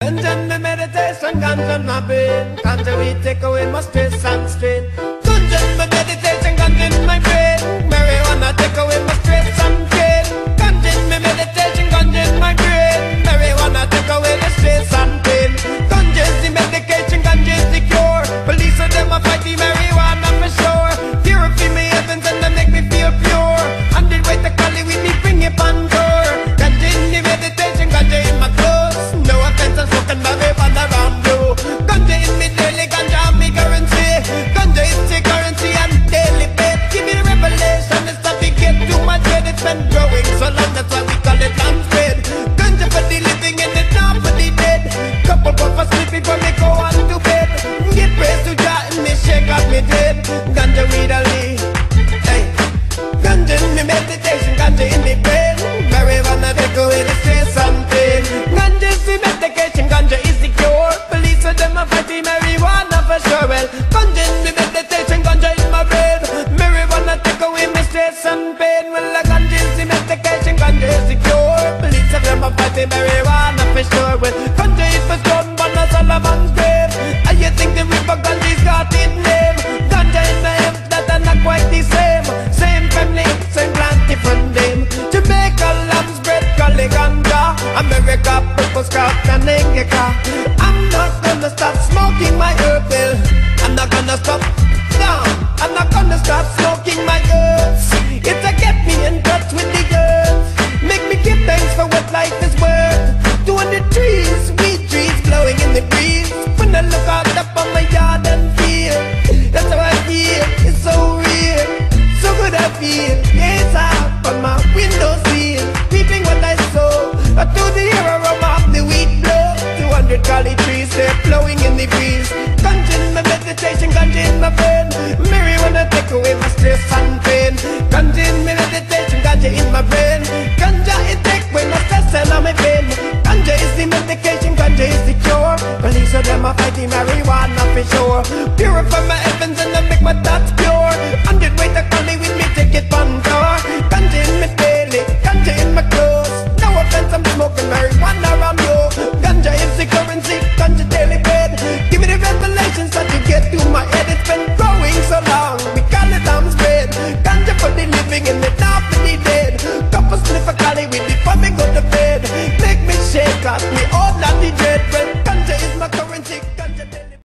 Ganja me meditation, ganja my brain. Ganja we take away my stress and strain. Ganja me meditation, ganja in my brain. Marijuana take away my stress and pain. Ganja me meditation, ganja in my brain. Marijuana take away the stress and pain. Ganja is the medication, ganja is the cure. Police of them a fight the marijuana for sure. Purify me heavens and they make me feel pure. And the way to call it with me bring it on door. Ganja in the meditation, ganja in my clothes. No offense, I'm smoking marijuana around you. Ganja in me daily, ganja on me currency. Ganja is the currency and daily bed. Give me the revelation, it's not to get too much head. It's been growing so long, that's why we call it land spread. Ganja for the living and it's not for the dead. Couple puff of sleep before me go on to bed. Get praise to Jah and me shake up me dead. Ganja weed a lead. Hey. Ganja in me meditation, ganja in me brain. Marijuana take away the stress and pain. Ganja is the medication, ganja is the cure. Police of them a fight the marijuana for sure. Well, ganja in me meditation, ganja in my brain. Marijuana take away my stress and pain. Well, the ganja is the medication, ganja is the cure. Police of them a fight the marijuana for sure. Well, ganja is for stone, but not Solomon's grave. And you think the river ganja's got its name? Ganja in the hemp that are not quite the same. Same family, same plant, different name. Jamaica, lamb's bread, call it ganja. America, purple scrap, and Englica. I'm not gonna stop smoking my herbal. I'm not gonna stop, no. I'm not gonna stop smoking my herbs. It'll get me in touch with the earth. Make me give thanks for what life is worth. 200 trees, weed trees blowing in the breeze. When I look out up on my yard and feel, that's how I feel, it's so real. So good I feel, it's out on my windowsill. Reaping what I sow, to the aroma of the wheat blow. 200 collie trees, they're blowing in the breeze. Ganja in my meditation, ganja in my brain. Marijuana take away my stress and pain. Ganja in my meditation, ganja in my brain. Ganja it take away my stress and all my pain. Ganja is the medication, ganja is the cure. Police of them are fighting marijuana for sure. Purify my heavens and I make my thoughts pure. 100 way to call me with me, take it on tour. Ganja in my daily, ganja in my clothes. No offense, I'm smoking marijuana around you. Ganja is the currency, ganja daily bread. Give me the revelations that you get through my head. It's been growing so long, we call it arms bread. Ganja for the living and the not for the dead. Couple sniff a collie with before me go to bed. Make me shake up me